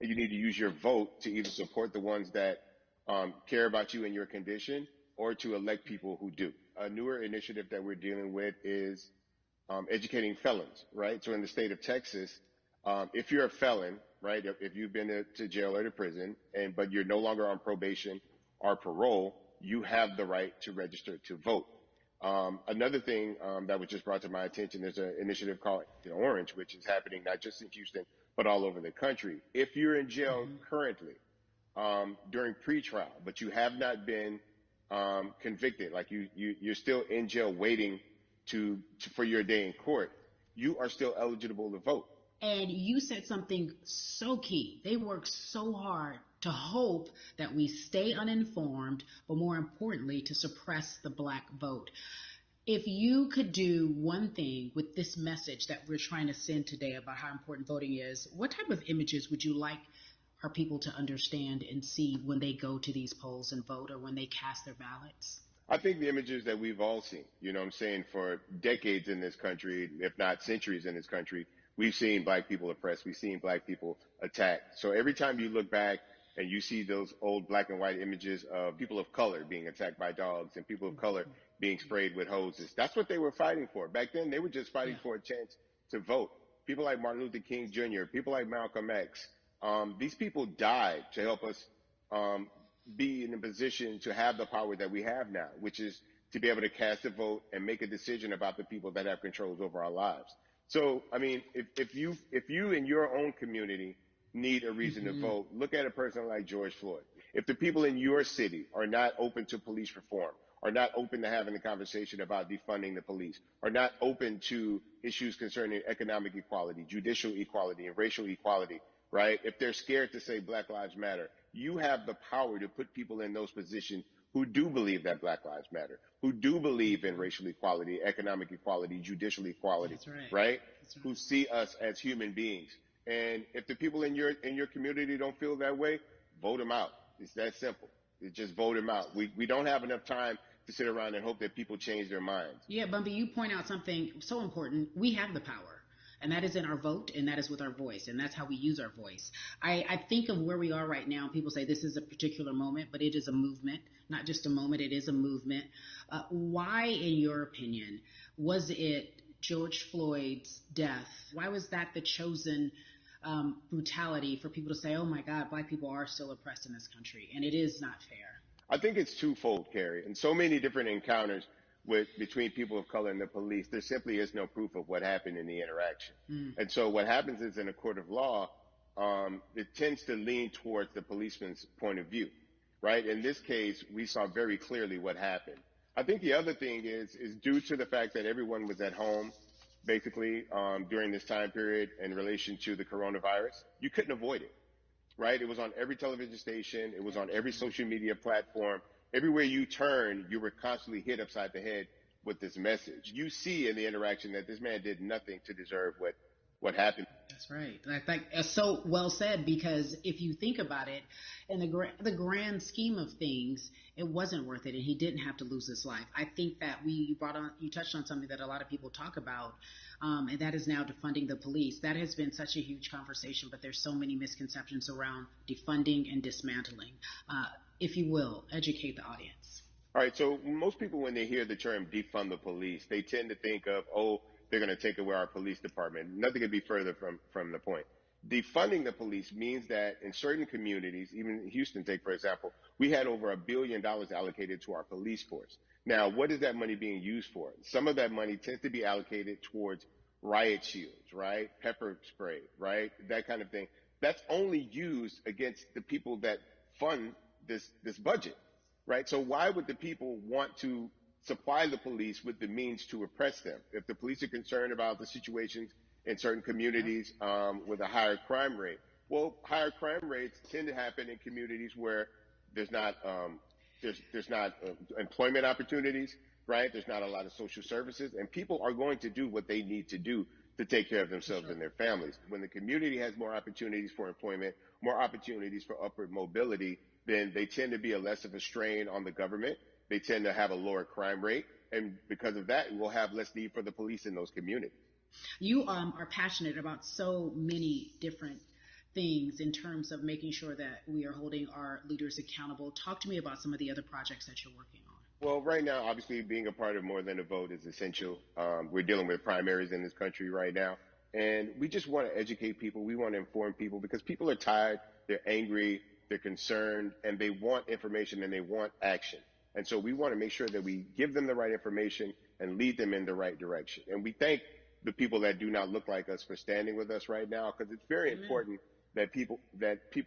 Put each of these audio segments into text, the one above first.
you need to use your vote to either support the ones that care about you and your condition, or to elect people who do. A newer initiative that we're dealing with is educating felons, right? So in the state of Texas, if you're a felon, right, if you've been to jail or to prison, but you're no longer on probation or parole, you have the right to register to vote. Another thing that was just brought to my attention, there's an initiative called Orange, which is happening not just in Houston, but all over the country. If you're in jail currently during pretrial, but you have not been convicted, like you're still in jail waiting for your day in court, you are still eligible to vote. And you said something so key. They work so hard to hope that we stay uninformed, but more importantly, to suppress the Black vote. If you could do one thing with this message that we're trying to send today about how important voting is, what type of images would you like our people to understand and see when they go to these polls and vote, or when they cast their ballots? I think the images that we've all seen, you know what I'm saying, for decades in this country, if not centuries in this country, we've seen Black people oppressed. We've seen Black people attacked. So every time you look back and you see those old black and white images of people of color being attacked by dogs and people of color being sprayed with hoses, that's what they were fighting for. Back then, they were just fighting for a chance to vote. People like Martin Luther King Jr., people like Malcolm X, these people died to help us be in a position to have the power that we have now, which is to be able to cast a vote and make a decision about the people that have controls over our lives. So, I mean, if you in your own community need a reason to vote, look at a person like George Floyd. If the people in your city are not open to police reform, are not open to having a conversation about defunding the police, are not open to issues concerning economic equality, judicial equality, and racial equality, right? If they're scared to say Black Lives Matter, you have the power to put people in those positions who do believe that Black Lives Matter, who do believe in racial equality, economic equality, judicial equality, That's right. right? That's right. Who see us as human beings. And if the people in your community don't feel that way, vote them out. It's that simple. It's just vote them out. We don't have enough time to sit around and hope that people change their minds. Yeah, Bumpy, you point out something so important. We have the power. And that is in our vote, and that is with our voice, and that's how we use our voice. I think of where we are right now. People say this is a particular moment, but it is a movement, not just a moment, it is a movement. Why, in your opinion, was it George Floyd's death? Why was that the chosen brutality for people to say, oh my God, Black people are still oppressed in this country, and it is not fair? I think it's twofold, Carrie. In so many different encounters between people of color and the police, there simply is no proof of what happened in the interaction. And so what happens is, in a court of law, it tends to lean towards the policeman's point of view, right? In this case, we saw very clearly what happened. I think the other thing is due to the fact that everyone was at home, basically, during this time period in relation to the coronavirus, you couldn't avoid it, right? It was on every television station. It was on every social media platform. Everywhere you turn, you were constantly hit upside the head with this message. You see in the interaction that this man did nothing to deserve what happened. That's right. I think that's so well said, because if you think about it, in the grand scheme of things, it wasn't worth it, and he didn't have to lose his life. I think that you touched on something that a lot of people talk about, and that is now defunding the police. That has been such a huge conversation, but there's so many misconceptions around defunding and dismantling. If you will, educate the audience. All right, so most people, when they hear the term defund the police, they tend to think of, oh, they're going to take away our police department. Nothing could be further from the point. Defunding the police means that in certain communities, even Houston, take for example, we had over $1 billion allocated to our police force. Now, what is that money being used for? Some of that money tends to be allocated towards riot shields, right? Pepper spray, right? That kind of thing. That's only used against the people that fund this budget, right? So why would the people want to supply the police with the means to oppress them? If the police are concerned about the situations in certain communities with a higher crime rate, well, higher crime rates tend to happen in communities where there's not employment opportunities, right? There's not a lot of social services, and people are going to do what they need to do to take care of themselves and their families. When the community has more opportunities for employment, more opportunities for upward mobility, then they tend to be less of a strain on the government. They tend to have a lower crime rate. And because of that, we'll have less need for the police in those communities. You are passionate about so many different things in terms of making sure that we are holding our leaders accountable. Talk to me about some of the other projects that you're working on. Well, right now, obviously, being a part of More Than a Vote is essential. We're dealing with primaries in this country right now, and we just want to educate people. We want to inform people because people are tired, they're angry, they're concerned, and they want information and they want action. And so we want to make sure that we give them the right information and lead them in the right direction. And we thank the people that do not look like us for standing with us right now because it's very Amen. important that people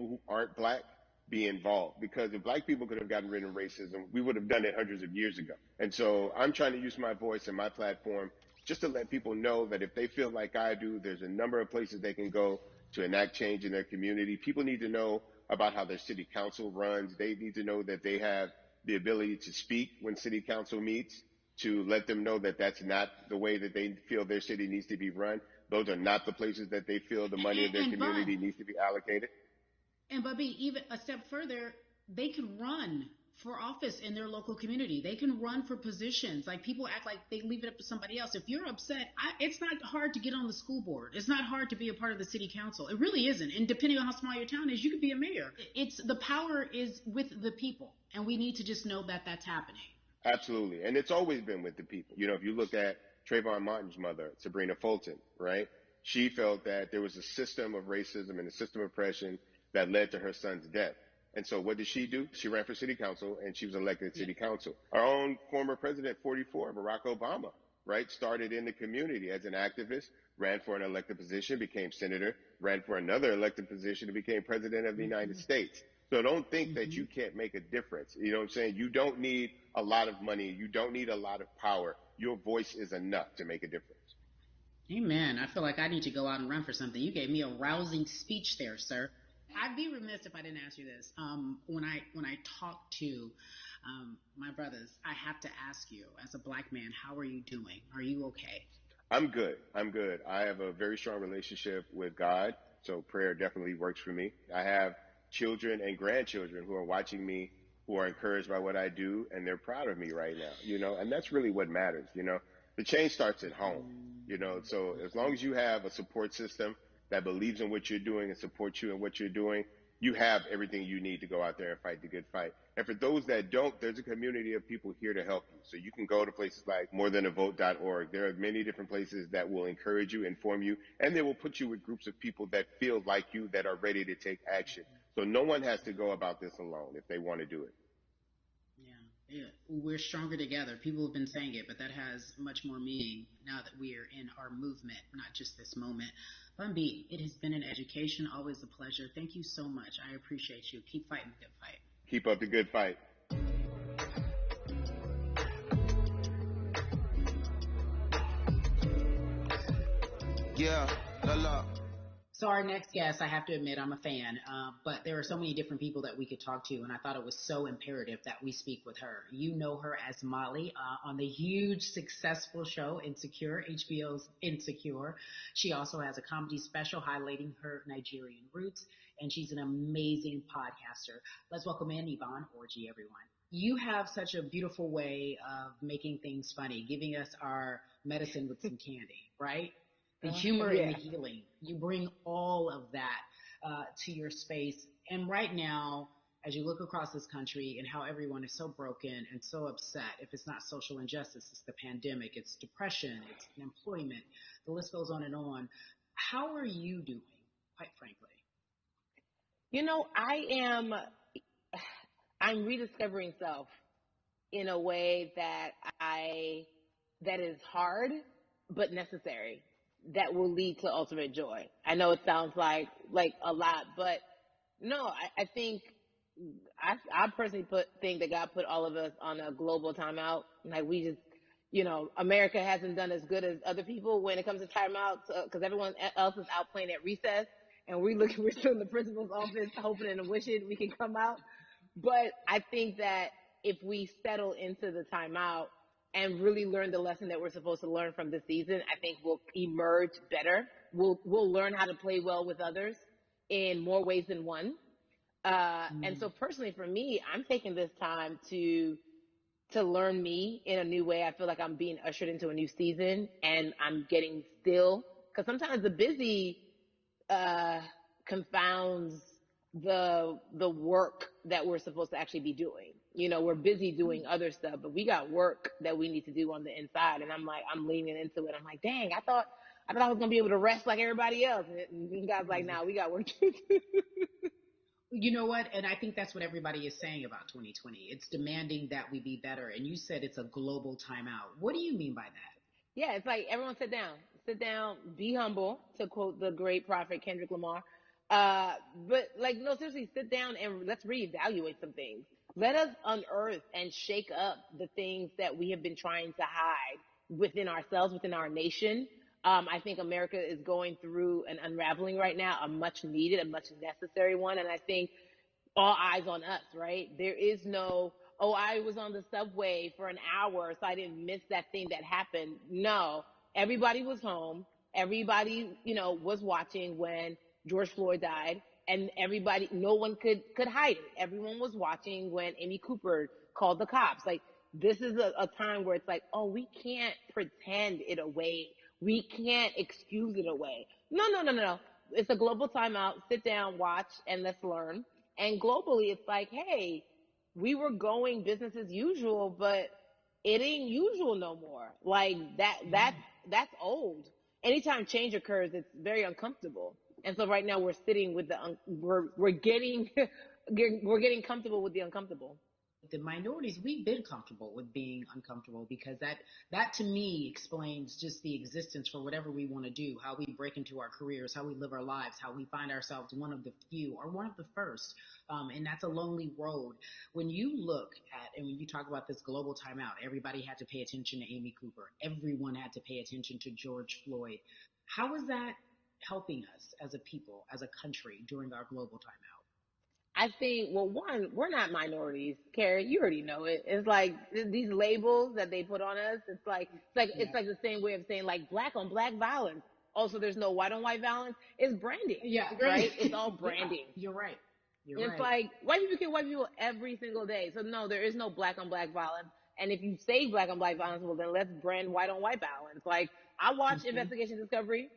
who aren't black be involved because if black people could have gotten rid of racism, we would have done it hundreds of years ago. And so I'm trying to use my voice and my platform just to let people know that if they feel like I do, there's a number of places they can go to enact change in their community. People need to know about how their city council runs. They need to know that they have the ability to speak when city council meets, to let them know that that's not the way that they feel their city needs to be run. Those are not the places that they feel the money of their And community Bun, needs to be allocated. and Bubby, even a step further, they can run for office in their local community. They can run for positions. Like people act like they leave it up to somebody else. If you're upset, it's not hard to get on the school board. It's not hard to be a part of the city council. It really isn't. And depending on how small your town is, you could be a mayor. It's the power is with the people, and we need to just know that that's happening. Absolutely. And it's always been with the people. You know, if you look at Trayvon Martin's mother, Sabrina Fulton, right? She felt that there was a system of racism and a system of oppression that led to her son's death. And so what did she do? She ran for city council and she was elected to Yeah. city council. Our own former president, 44, Barack Obama, right? Started in the community as an activist, ran for an elected position, became senator, ran for another elected position and became president of the United Mm-hmm. States. So don't think that Mm-hmm. you can't make a difference. You know what I'm saying? You don't need a lot of money. You don't need a lot of power. Your voice is enough to make a difference. Amen. I feel like I need to go out and run for something. You gave me a rousing speech there, sir. I'd be remiss if I didn't ask you this. When I talk to my brothers, I have to ask you, as a black man, how are you doing? Are you okay? I'm good. I'm good. I have a very strong relationship with God, so prayer definitely works for me. I have children and grandchildren who are watching me, who are encouraged by what I do, and they're proud of me right now, and that's really what matters, The change starts at home, so as long as you have a support system that believes in what you're doing and supports you in what you're doing, you have everything you need to go out there and fight the good fight. And for those that don't, there's a community of people here to help you. So you can go to places like morethanavote.org. There are many different places that will encourage you, inform you, and they will put you with groups of people that feel like you, that are ready to take action. So no one has to go about this alone if they want to do it. Yeah, yeah. We're stronger together. People have been saying it, but that has much more meaning now that we are in our movement, not just this moment. Bumby, it has been an education, always a pleasure. Thank you so much. I appreciate you. Keep fighting the good fight. Keep up the good fight. Yeah, la la. So our next guest, I have to admit, I'm a fan, but there are so many different people that we could talk to, and I thought it was so imperative that we speak with her. You know her as Molly on the huge, successful show Insecure, HBO's Insecure. She also has a comedy special highlighting her Nigerian roots, and she's an amazing podcaster. Let's welcome in Yvonne Orji, everyone. You have such a beautiful way of making things funny, giving us our medicine with some candy, right? The humor and the Yeah. healing. You bring all of that to your space. And right now, as you look across this country and how everyone is so broken and so upset, if it's not social injustice, it's the pandemic, it's depression, it's unemployment, the list goes on and on. How are you doing, quite frankly? I'm rediscovering self in a way that is hard, but necessary, that will lead to ultimate joy. I know it sounds like a lot, but no, I think I personally think that God put all of us on a global timeout. Like we just, America hasn't done as good as other people when it comes to timeouts because everyone else is out playing at recess, and we're still in the principal's office hoping and wishing we can come out. But I think that if we settle into the timeout and really learn the lesson that we're supposed to learn from this season, I think we'll emerge better. We'll learn how to play well with others in more ways than one. And Mm. so personally for me, I'm taking this time to learn me in a new way. I feel like I'm being ushered into a new season and I'm getting still, because sometimes the busy, uh, confounds the work that we're supposed to actually be doing. We're busy doing other stuff, but we got work that we need to do on the inside. And I'm leaning into it. I'm like, dang, I thought I was gonna be able to rest like everybody else. And God's like, nah, we got work to do. You know what? And I think that's what everybody is saying about 2020. It's demanding that we be better. And you said it's a global timeout. What do you mean by that? Yeah, it's like everyone sit down, be humble, to quote the great prophet Kendrick Lamar. But like, no, seriously, sit down and let's reevaluate some things. Let us unearth and shake up the things that we have been trying to hide within ourselves, within our nation. I think America is going through an unraveling right now, a much needed, a much necessary one. And I think all eyes on us, right? There is no, oh, I was on the subway for an hour, so I didn't miss that thing that happened. No, everybody was home. Everybody, was watching when George Floyd died, and everybody, no one could hide it. Everyone was watching when Amy Cooper called the cops. Like, this is a time where it's like, oh, we can't pretend it away. We can't excuse it away. No, no, no, no, no. It's a global timeout. Sit down, watch, and let's learn. And globally, it's like, hey, we were going business as usual, but it ain't usual no more. Like that's old. Anytime change occurs, it's very uncomfortable. And so right now we're sitting with we're getting we're getting comfortable with the uncomfortable. The minorities, we've been comfortable with being uncomfortable because that to me explains just the existence for whatever we want to do, how we break into our careers, how we live our lives, how we find ourselves one of the few or one of the first. And that's a lonely road. When you look at, and when you talk about this global timeout, everybody had to pay attention to Amy Cooper. Everyone had to pay attention to George Floyd. How is that helping us as a people, as a country during our global timeout? I think, well, one, we're not minorities, Carrie. You already know it. It's like these labels that they put on us. It's Yeah. like the same way of saying like black on black violence. Also, there's no white on white violence. It's branding, Yeah, right? right. It's all Yeah, branding. you're right. You're It's right. like white people kill white people every single day. So no, there is no black on black violence. And if you say black on black violence, well then let's brand white on white violence. Like, I watch Mhm. Investigation Discovery.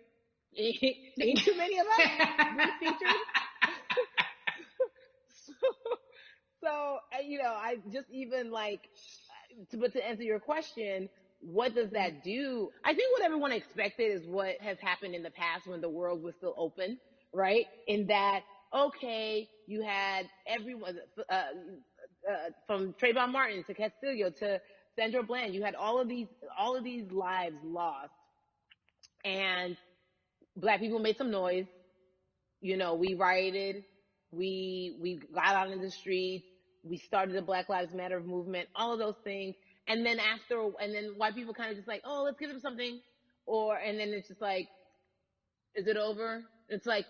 Ain't too many of us being featured. So, I just even like, but to answer your question, what does that do? I think what everyone expected is what has happened in the past when the world was still open, right? In that, okay, you had everyone, from Trayvon Martin to Castillo to Sandra Bland, you had all of these lives lost, and black people made some noise. We rioted, we got out in the streets, we started the Black Lives Matter movement, all of those things. And then white people kind of just like, oh, let's give them something. And then it's just like, is it over? It's like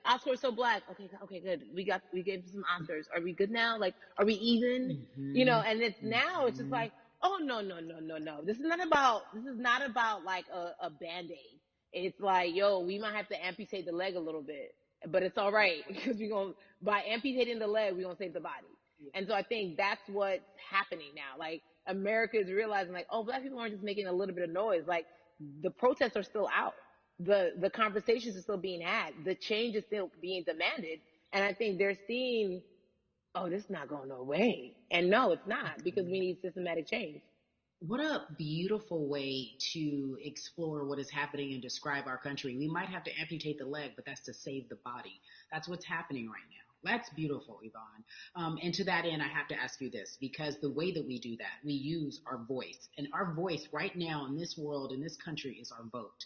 Oscars so black. Okay, okay, good. We gave some Oscars. Are we good now? Like, are we even? Mhm. And it's now it's just Mhm. like, oh, no, no, no, no, no. This is not about like a band-aid. It's like, yo, we might have to amputate the leg a little bit, but it's all right because by amputating the leg, we're gonna save the body. Yeah. And so I think that's what's happening now. Like, America is realizing like, oh, black people aren't just making a little bit of noise. Like, the protests are still out. The conversations are still being had. The change is still being demanded. And I think they're seeing, oh, this is not going no way. And no, it's not, because we need systematic change. What a beautiful way to explore what is happening and describe our country. We might have to amputate the leg, but that's to save the body. That's what's happening right now. That's beautiful, Yvonne. And to that end, I have to ask you this because the way that we do that, we use our voice. And our voice right now in this world, in this country, is our vote.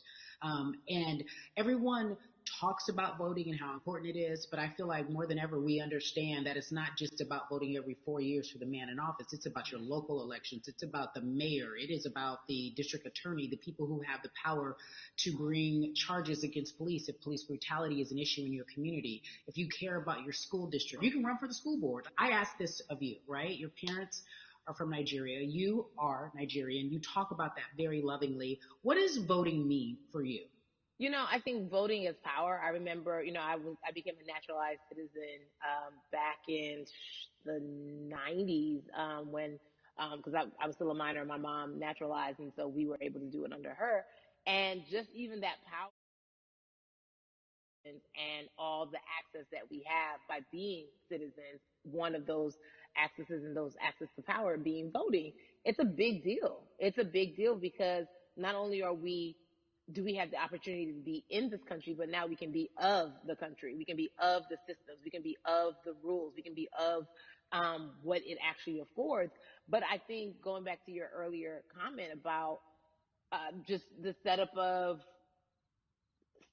And everyone talks about voting and how important it is, but I feel like more than ever we understand that it's not just about voting every 4 years for the man in office. It's about your local elections. It's about the mayor. It is about the district attorney, the people who have the power to bring charges against police if police brutality is an issue in your community. If you care about your school district, you can run for the school board. I ask this of you, right? Your parents are from Nigeria. You are Nigerian. You talk about that very lovingly. What does voting mean for you? I think voting is power. I remember, I became a naturalized citizen back in the 90s, when because I was still a minor. My mom naturalized, and so we were able to do it under her. And just even that power and all the access that we have by being citizens. One of those accesses and those access to power being voting. It's a big deal. It's a big deal because not only do we have the opportunity to be in this country, but now we can be of the country. We can be of the systems. We can be of the rules. We can be of what it actually affords. But I think going back to your earlier comment about just the setup of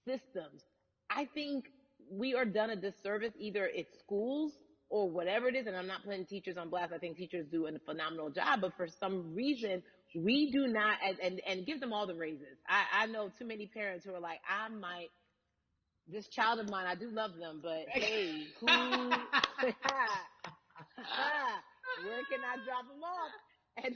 systems, I think we are done a disservice either it's schools or whatever it is. And I'm not putting teachers on blast. I think teachers do a phenomenal job, but for some reason we do not, and give them all the raises. I know too many parents who are like, this child of mine, I do love them, but hey, where can I drop them off? And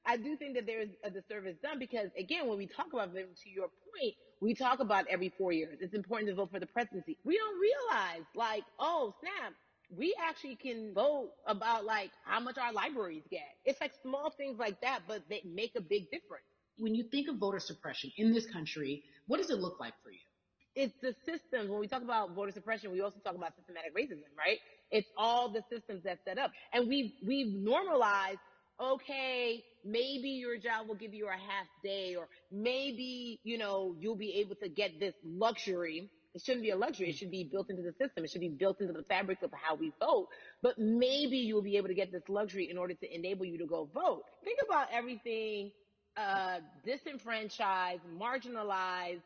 I do think that there is a disservice done because, again, when we talk about them, to your point, we talk about every 4 years. It's important to vote for the presidency. We don't realize, like, oh, snap, we actually can vote about, like, how much our libraries get. It's like small things like that, but they make a big difference. When you think of voter suppression in this country, what does it look like for you? It's the systems. When we talk about voter suppression, we also talk about systematic racism, right? It's all the systems that set up. And we've normalized, okay, maybe your job will give you a half day, or maybe, you'll be able to get this luxury. It shouldn't be a luxury. It should be built into the system. It should be built into the fabric of how we vote. But maybe you'll be able to get this luxury in order to enable you to go vote. Think about everything disenfranchised, marginalized,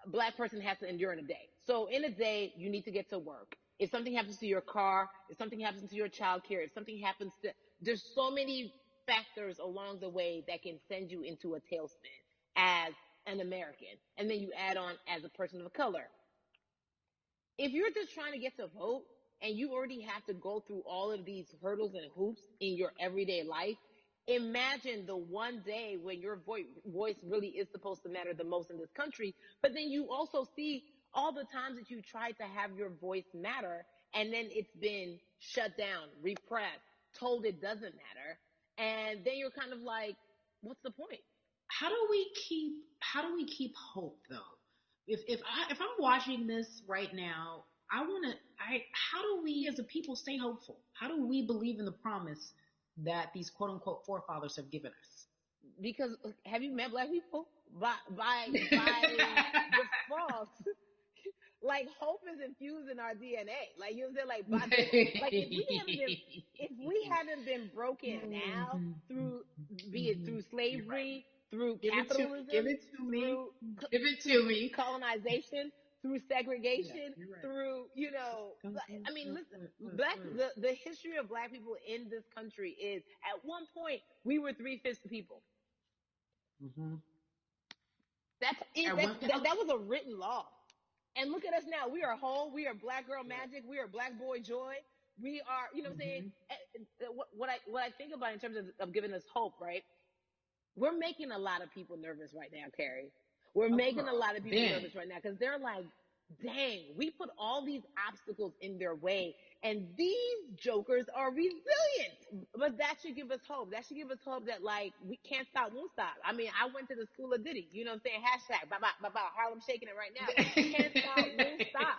Black person has to endure in a day. So in a day, you need to get to work. If something happens to your car, if something happens to your child care, if something happens to, there's so many factors along the way that can send you into a tailspin as an American. And then you add on as a person of color. If you're just trying to get to vote and you already have to go through all of these hurdles and hoops in your everyday life, imagine the one day when your voice really is supposed to matter the most in this country. But then you also see all the times that you tried to have your voice matter, and then it's been shut down, repressed, told it doesn't matter. And then you're kind of like, what's the point? How do we keep hope though? If I'm watching this right now, how do we as a people stay hopeful? How do we believe in the promise that these quote unquote forefathers have given us? Because have you met Black people? By default, like hope is infused in our DNA. Like, you know what I'm saying? Like, by default, like if we haven't been broken now through, be it through You're right. slavery, through Give it to me. Give capitalism, it to me. through Give it to through me. colonization, through Yeah, segregation, you're right. through, I mean, listen, the history of Black people in this country is, at one point we were 3/5 the people. Mm-hmm. That's it. At one, That was a written law. And look at us now. We are whole. We are Black girl magic. We are Black boy joy. We are, what I'm saying? mm-hmm. What I think about in terms of giving us hope, right? We're making a lot of people nervous right now, Carrie. We're Oh, making a girl. lot of people Ben. nervous right now because they're like, dang, we put all these obstacles in their way, and these jokers are resilient. But that should give us hope. That should give us hope that, like, we can't stop, won't stop. I mean, I went to the school of Diddy. You know what I'm saying? Hashtag, Harlem shaking it right now. Can't stop, won't stop.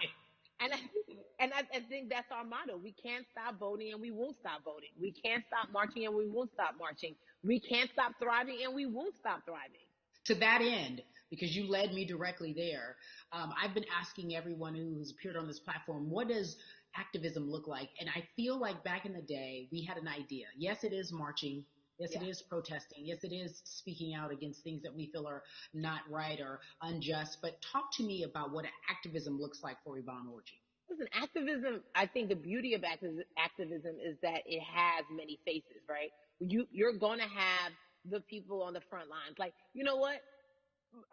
And I think that's our motto. We can't stop voting and we won't stop voting. We can't stop marching and we won't stop marching. We can't stop thriving and we won't stop thriving. To that end, because you led me directly there, I've been asking everyone who's appeared on this platform, what does activism look like? And I feel like back in the day, we had an idea. Yes, it is marching. Yes, Yeah. it is protesting. Yes, it is speaking out against things that we feel are not right or unjust. But talk to me about what activism looks like for Yvonne Orji. Listen, activism, I think the beauty of activism is that it has many faces, right? You're going to have the people on the front lines. Like, you know what?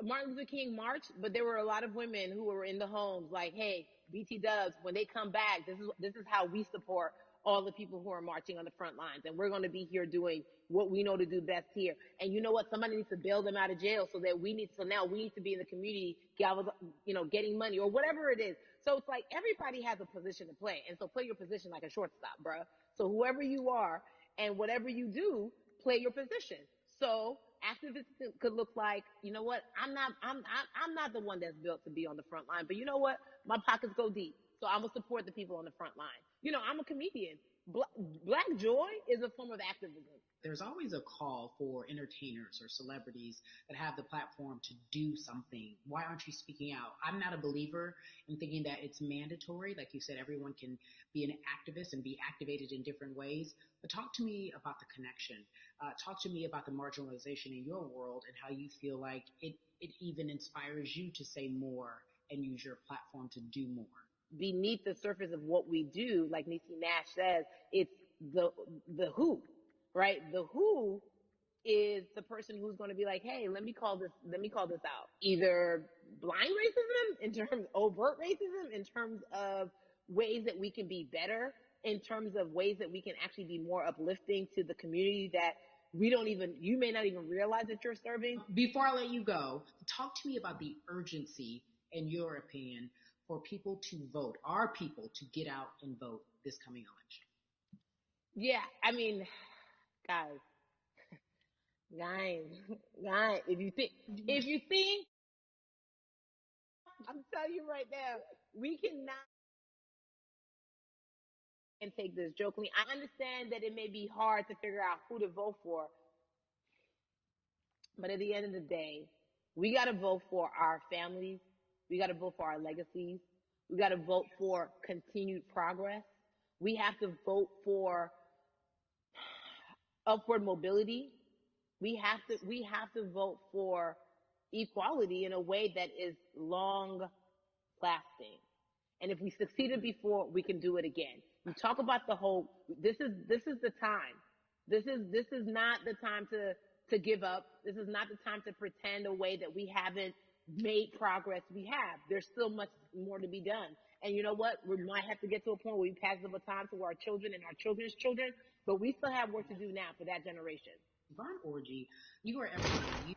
Martin Luther King marched, but there were a lot of women who were in the homes like, hey, BT Dubs, when they come back, this is how we support all the people who are marching on the front lines. And we're going to be here doing what we know to do best here. And you know what? Somebody needs to bail them out of jail so now we need to be in the community, getting money or whatever it is. So it's like everybody has a position to play. And so play your position like a shortstop, bruh. So whoever you are and whatever you do, play your position. So activists could look like, you know what, I'm not the one that's built to be on the front line, but you know what, my pockets go deep, so I'm gonna support the people on the front line. I'm a comedian. Black joy is a form of activism. There's always a call for entertainers or celebrities that have the platform to do something. Why aren't you speaking out? I'm not a believer in thinking that it's mandatory. Like you said, everyone can be an activist and be activated in different ways. But talk to me about the connection. Talk to me about the marginalization in your world and how you feel like it even inspires you to say more and use your platform to do more. Beneath the surface of what we do, like Niecy Nash says, it's the who, right? The who is the person who's going to be like, hey, let me call this out. Either blind racism, in terms of overt racism, in terms of ways that we can be better, in terms of ways that we can actually be more uplifting to the community that you may not even realize that you're serving. Before I let you go, talk to me about the urgency, in your opinion, for people to vote, our people to get out and vote this coming election. Yeah, I mean, guys, if you think, I'm telling you right now, we cannot and take this jokingly. I understand that it may be hard to figure out who to vote for, but at the end of the day, we got to vote for our families. We got to vote for our legacies. We got to vote for continued progress. We have to vote for upward mobility. We have to vote for equality in a way that is long lasting. And if we succeeded before, we can do it again. We talk about the whole, this is the time. This is not the time to give up. This is not the time to pretend a way that we haven't made progress. We have. There's still much more to be done. And you know what? We might have to get to a point where we pass the baton to our children and our children's children, but we still have work to do now for that generation. Yvonne Orji, you are everything.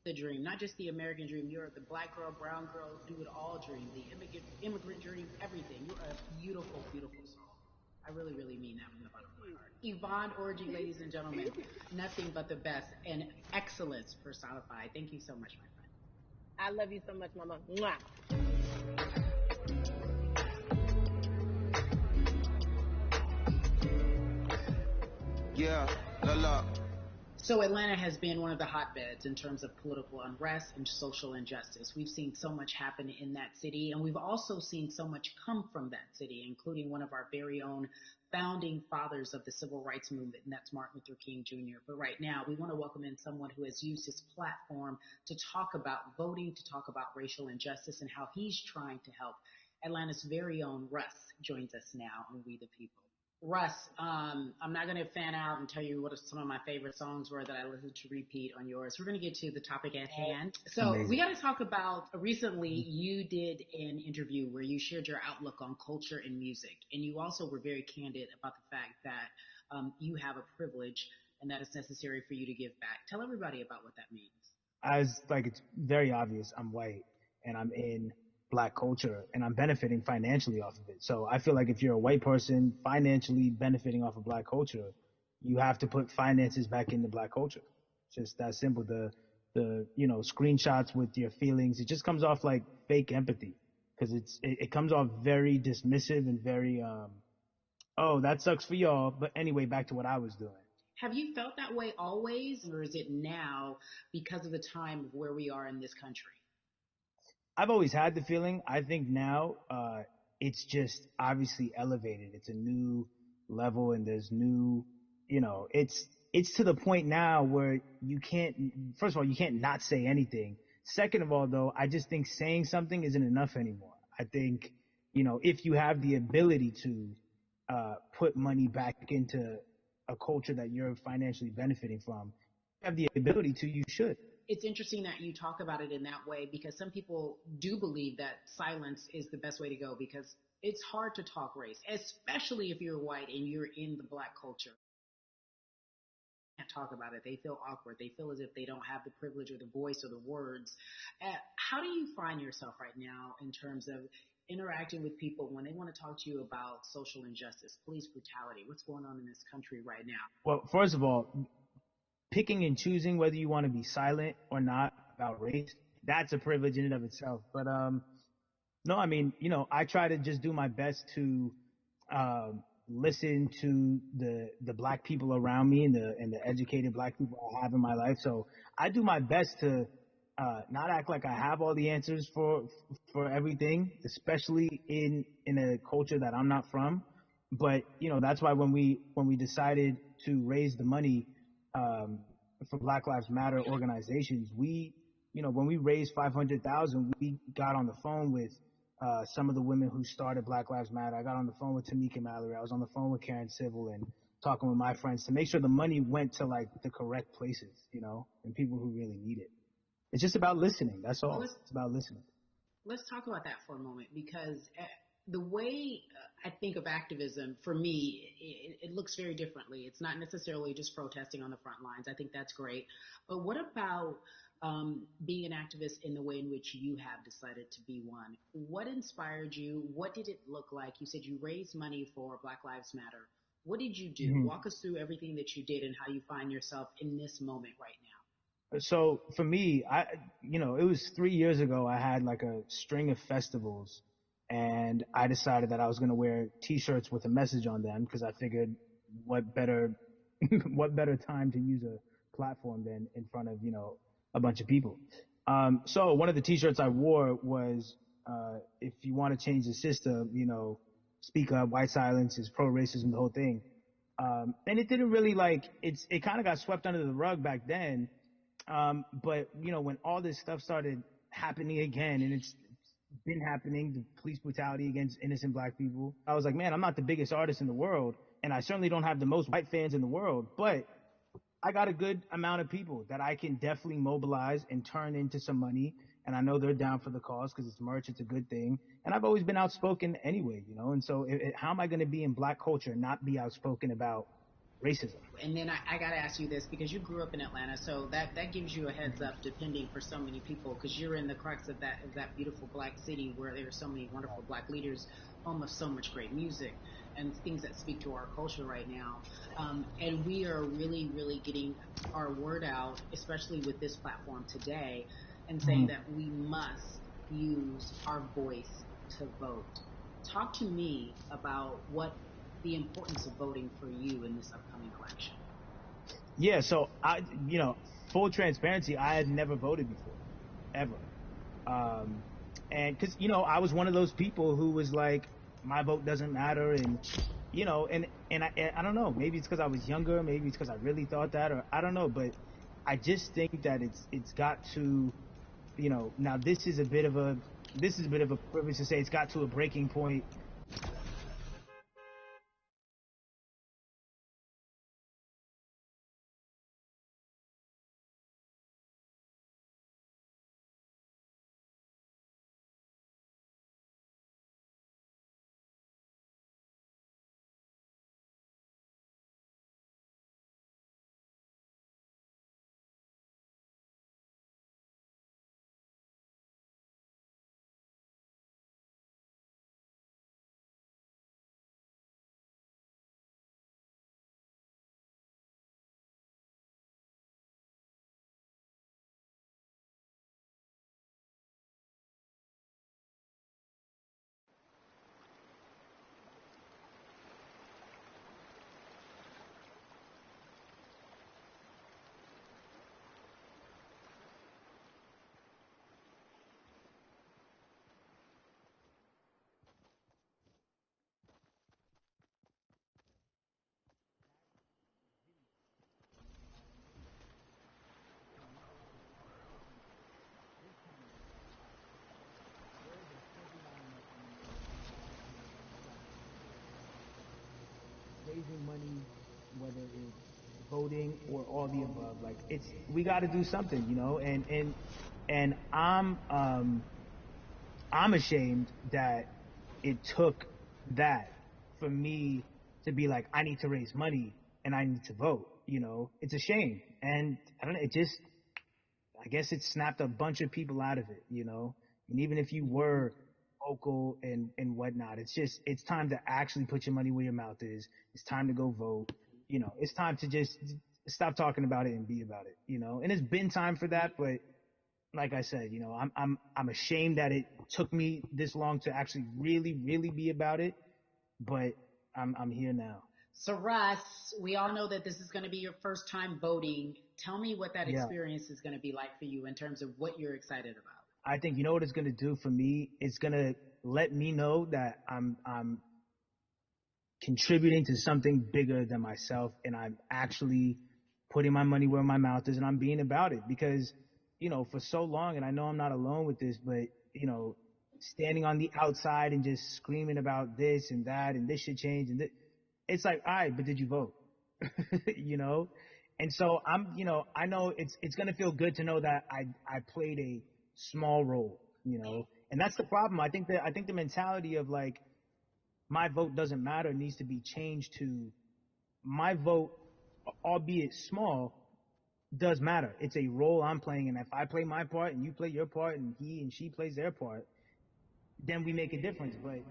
The dream, not just the American dream. You're the black girl, brown girl, do it all dream, the immigrant dream, everything. You're a beautiful, beautiful soul. I really, really mean that from the bottom of my heart. Yvonne Orji, ladies and gentlemen, nothing but the best and excellence personified. Thank you so much, my friend. I love you so much, Mama. Mwah. Yeah, la la. So Atlanta has been one of the hotbeds in terms of political unrest and social injustice. We've seen so much happen in that city, and we've also seen so much come from that city, including one of our very own founding fathers of the civil rights movement, and that's Martin Luther King Jr. But right now, we want to welcome in someone who has used his platform to talk about voting, to talk about racial injustice, and how he's trying to help. Atlanta's very own Russ joins us now on We the People. Russ, I'm not going to fan out and tell you what some of my favorite songs were that I listened to repeat on yours. We're going to get to the topic at hand. So amazing. We got to talk about, recently you did an interview where you shared your outlook on culture and music. And you also were very candid about the fact that you have a privilege and that it's necessary for you to give back. Tell everybody about what that means. It's very obvious. I'm white and I'm in Black culture and I'm benefiting financially off of it. So I feel like if you're a white person financially benefiting off of Black culture, you have to put finances back into Black culture. It's just that simple. The screenshots with your feelings, it just comes off like fake empathy because it comes off very dismissive and very oh, that sucks for y'all, but anyway, back to what I was doing. Have you felt that way always, or is it now because of the time of where we are in this country? I've always had the feeling. I think now it's just obviously elevated. It's a new level, and there's new, it's to the point now where you can't. First of all, you can't not say anything. Second of all, though, I just think saying something isn't enough anymore. I think if you have the ability to put money back into a culture that you're financially benefiting from, you have the ability to. You should. it's interesting that you talk about it in that way because some people do believe that silence is the best way to go because it's hard to talk race, especially if you're white and you're in the black culture. Can't talk about it. They feel awkward. They feel as if they don't have the privilege or the voice or the words. How do you find yourself right now in terms of interacting with people when they want to talk to you about social injustice, police brutality, what's going on in this country right now? Well, first of all, picking and choosing whether you want to be silent or not about race, that's a privilege in and of itself. But no, I mean, I try to just do my best to listen to the black people around me and the educated black people I have in my life. So I do my best to not act like I have all the answers for everything, especially in a culture that I'm not from. But that's why when we decided to raise the money um, for Black Lives Matter organizations, when we raised 500,000, we got on the phone with some of the women who started Black Lives Matter. I got on the phone with Tamika Mallory. I was on the phone with Karen Civil and talking with my friends to make sure the money went to like the correct places, and people who really need it. It's just about listening. That's Well, all. It's about listening. let's talk about that for a moment because the way I think of activism for me, it looks very differently. It's not necessarily just protesting on the front lines. I think that's great. But what about being an activist in the way in which you have decided to be one? What inspired you? What did it look like? You said you raised money for Black Lives Matter. What did you do? Mm-hmm. Walk us through everything that you did and how you find yourself in this moment right now. So for me, it was 3 years ago. I had like a string of festivals, and I decided that I was going to wear T-shirts with a message on them because I figured, what better, what better time to use a platform than in front of a bunch of people. So one of the T-shirts I wore was, if you want to change the system, speak up. White silence is pro-racism. The whole thing. And it didn't really it kind of got swept under the rug back then, but when all this stuff started happening again, and it's been happening, the police brutality against innocent black people, I was like, man, I'm not the biggest artist in the world, and I certainly don't have the most white fans in the world, but I got a good amount of people that I can definitely mobilize and turn into some money. And I know they're down for the cause because it's merch. It's a good thing. And I've always been outspoken anyway, And so how am I going to be in black culture and not be outspoken about racism? And then I got to ask you this because you grew up in Atlanta, so that gives you a heads up, depending for so many people, because you're in the crux of that beautiful black city where there are so many wonderful black leaders, home of so much great music and things that speak to our culture right now. And we are really, really getting our word out, especially with this platform today, and saying Mhm. that we must use our voice to vote. Talk to me about what the importance of voting for you in this upcoming election. Yeah, so full transparency, I had never voted before, ever. Um, and because I was one of those people who was like, my vote doesn't matter, and I don't know, maybe it's because I was younger, maybe it's because I really thought that, or I don't know, but I just think that it's got to, now this is a bit of a privilege to say it's got to a breaking point voting, or all the above. Like we got to do something, and I'm ashamed that it took that for me to be like, I need to raise money and I need to vote. It's a shame, and I don't know. I guess it snapped a bunch of people out of it. And even if you were vocal and whatnot, it's time to actually put your money where your mouth is. It's time to go vote. It's time to just stop talking about it and be about it. And it's been time for that, but like I said, I'm ashamed that it took me this long to actually really, really be about it, but I'm here now. So Russ, we all know that this is going to be your first time voting. Tell me what that Yeah. experience is going to be like for you in terms of what you're excited about. I think you know what it's gonna do for me? It's gonna let me know that I'm contributing to something bigger than myself, and I'm actually putting my money where my mouth is, and I'm being about it. Because for so long, and I know I'm not alone with this, but standing on the outside and just screaming about this and that and this should change, and it's like, all right, but did you vote? you know and so I know it's going to feel good to know that I played a small role. And that's the problem. I think the mentality of like, my vote doesn't matter needs to be changed to, my vote, albeit small, does matter. It's a role I'm playing, and if I play my part and you play your part and he and she plays their part, then we make a difference. But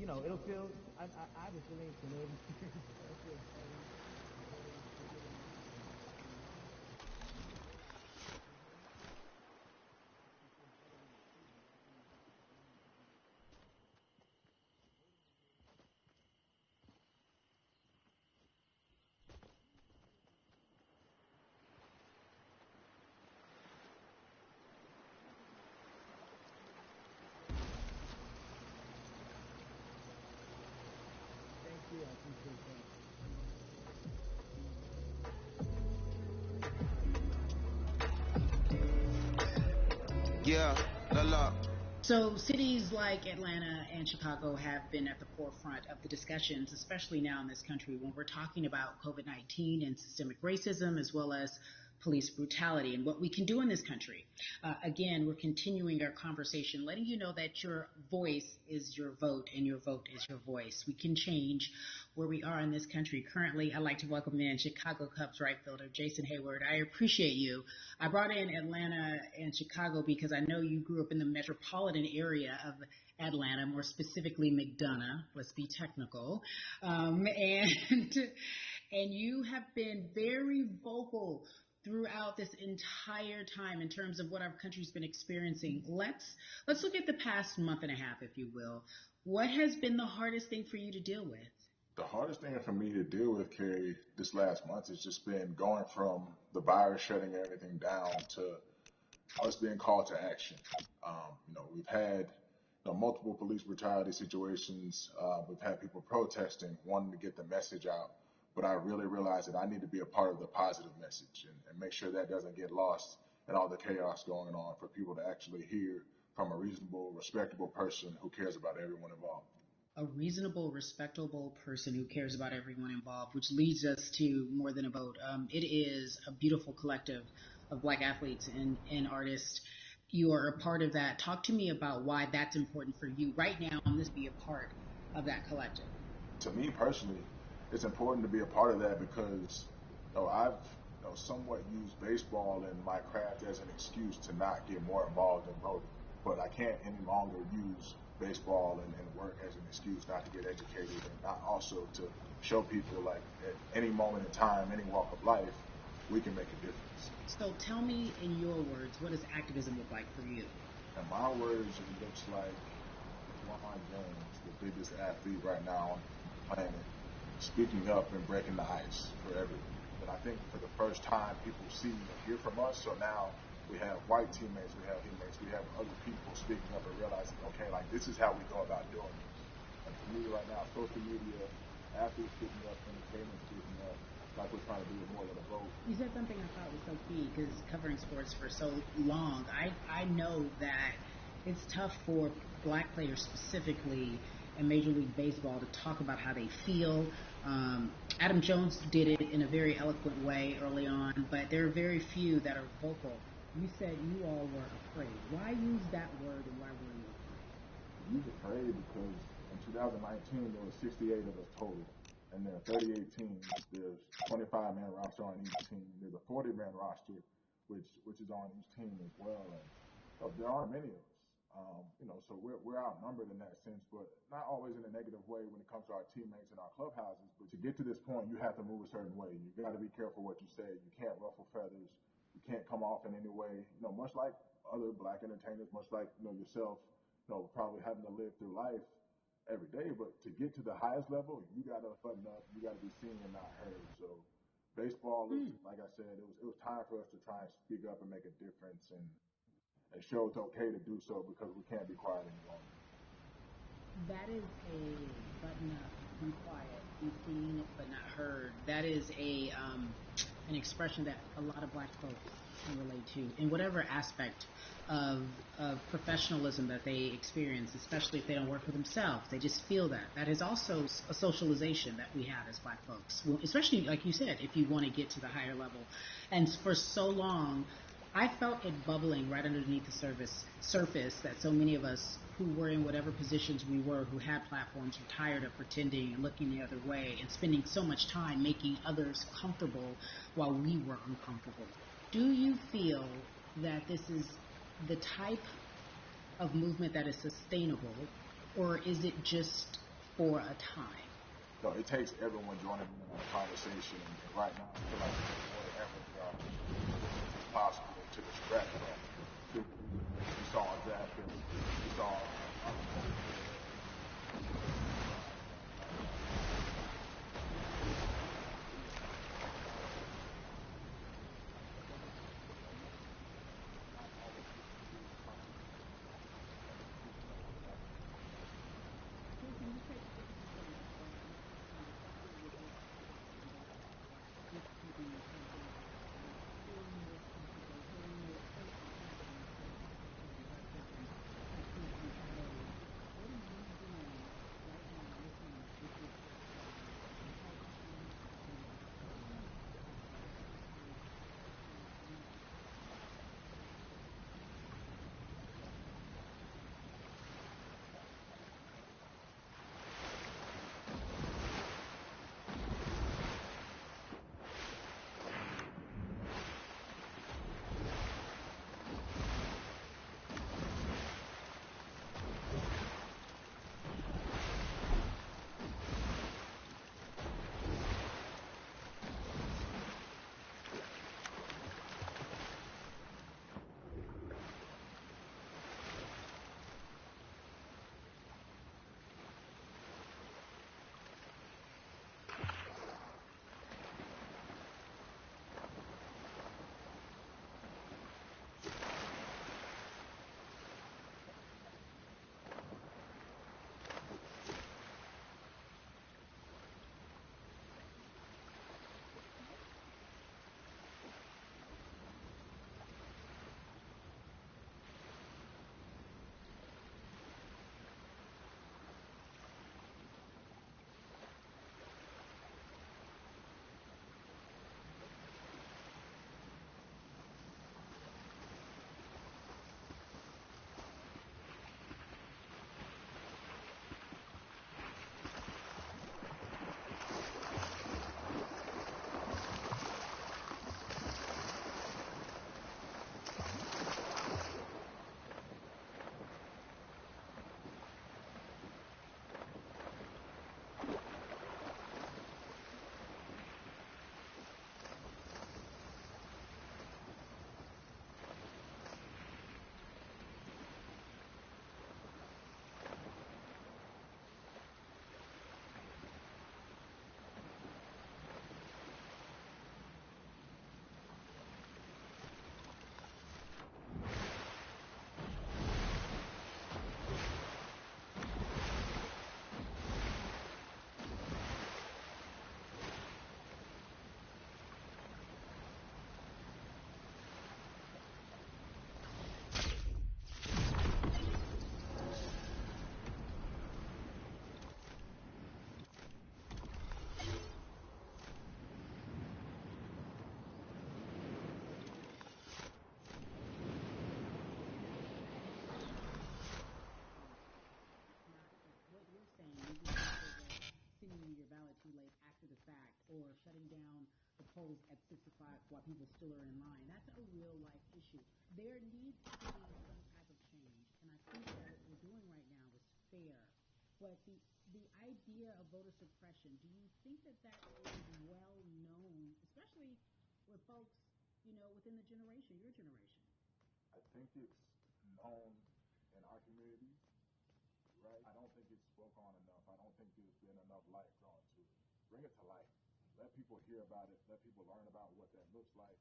it'll feel, I have a feeling it's going to Thank you. I appreciate that. Yeah, la la. So cities like Atlanta and Chicago have been at the forefront of the discussions, especially now in this country when we're talking about COVID-19 and systemic racism, as well as police brutality and what we can do in this country. Again, we're continuing our conversation, letting you know that your voice is your vote and your vote is your voice. We can change where we are in this country. Currently, I'd like to welcome in Chicago Cubs right fielder Jason Hayward. I appreciate you. I brought in Atlanta and Chicago because I know you grew up in the metropolitan area of Atlanta, more specifically McDonough. Let's be technical, and you have been very vocal throughout this entire time in terms of what our country's been experiencing. Let's look at the past month and a half, if you will. What has been the hardest thing for you to deal with? The hardest thing for me to deal with, Carrie, this last month has just been going from the virus shutting everything down to us being called to action. We've had multiple police brutality situations. We've had people protesting, wanting to get the message out. But I really realized that I need to be a part of the positive message and make sure that doesn't get lost in all the chaos going on, for people to actually hear from a reasonable, respectable person who cares about everyone involved. A reasonable, respectable person who cares about everyone involved, which leads us to More Than a Vote. It is a beautiful collective of Black athletes and artists. You are a part of that. Talk to me about why that's important for you right now, and this be a part of that collective. To me personally, it's important to be a part of that because I've somewhat used baseball and my craft as an excuse to not get more involved in voting. But I can't any longer use baseball and work as an excuse not to get educated, and not also to show people, like, at any moment in time, any walk of life, we can make a difference. So tell me in your words, what does activism look like for you? In my words, it looks like LeBron James, the biggest athlete right now on the planet, speaking up and breaking the ice for everyone. And I think for the first time, people see and hear from us. So now we have white teammates, we have other people speaking up and realizing, okay, like, this is how we go about doing it. And for me right now, social media, athletes speaking up, entertainment speaking up, like we're trying to do with More Than a Vote. You said something I thought was so key, because covering sports for so long, I know that it's tough for Black players specifically in Major League Baseball to talk about how they feel. Adam Jones did it in a very eloquent way early on, but there are very few that are vocal. You said you all were afraid. Why use that word and why were you We was afraid because in 2019 there was 68 of us total, and there are 38 teams. There's 25-man roster on each team. There's a 40-man roster, which is on each team as well. And there aren't many of us. So we're outnumbered in that sense, but not always in a negative way when it comes to our teammates and our clubhouses. But to get to this point, you have to move a certain way. You got to be careful what you say. You can't ruffle feathers. You can't come off in any way. Much like other black entertainers, much like yourself, probably having to live through life every day. But to get to the highest level, you got to button up. You got to be seen and not heard. So baseball is, like I said, it was time for us to try and speak up and make a difference and show it's okay to do so because we can't be quiet any longer. That is a button up, be quiet, be seen but not heard. That is an expression that a lot of black folks can relate to in whatever aspect of professionalism that they experience, especially if they don't work for themselves. They just feel that. That is also a socialization that we have as black folks, especially, like you said, if you want to get to the higher level. And for so long, I felt it bubbling right underneath the surface that so many of us who were in whatever positions we were, who had platforms, were tired of pretending and looking the other way and spending so much time making others comfortable while we were uncomfortable. Do you feel that this is the type of movement that is sustainable, or is it just for a time? No, it takes everyone joining in on the conversation. And right now, I feel like more than ever, we are possible to the stretch. We saw draft picks, we saw polls at 6 o'clock while people still are in line. That's a real life issue. There needs to be some type of change, and I think that what we're doing right now is fair. But the idea of voter suppression, do you think that that is well known, especially with folks, within the generation, your generation? I think it's known in our communities, right? I don't think it's spoke on enough. I don't think there's been enough light drawn to it. Bring it to light. Let people hear about it. Let people learn about what that looks like,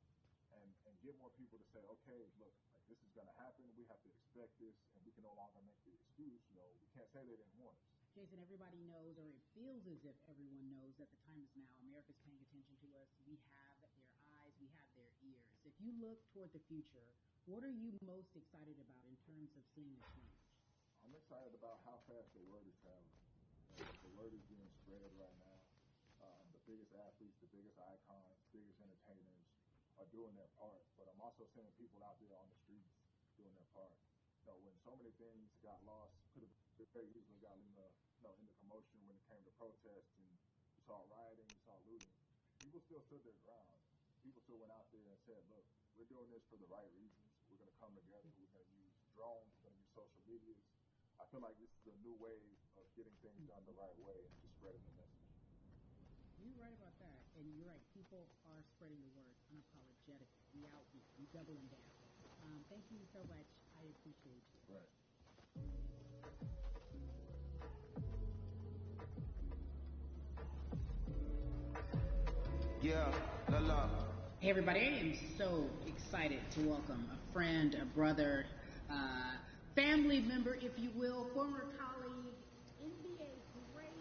and get more people to say, okay, look, like this is going to happen. We have to expect this, and we can no longer make the excuse. We can't say they didn't warn us. Jason, everybody knows, or it feels as if everyone knows that the time is now. America's paying attention to us. We have their eyes. We have their ears. If you look toward the future, what are you most excited about in terms of seeing a change? I'm excited about how fast the word is traveling. The word is being spread right now. The biggest athletes, the biggest icons, biggest entertainers are doing their part. But I'm also seeing people out there on the streets doing their part. When so many things got lost, could have very easily got in the commotion when it came to protests, and you saw rioting, you saw looting. People still stood their ground. People still went out there and said, look, we're doing this for the right reasons. We're going to come together. We're going to use drones. We're going to use social medias. I feel like this is a new wave of getting things done the right way and just spreading the message. You're right about that, and you're right. People are spreading the word unapologetically. We out here. We doubling down. Thank you so much. I appreciate you. Right. Yeah, la la. Hey everybody, I am so excited to welcome a friend, a brother, family member, if you will, former colleague, NBA great.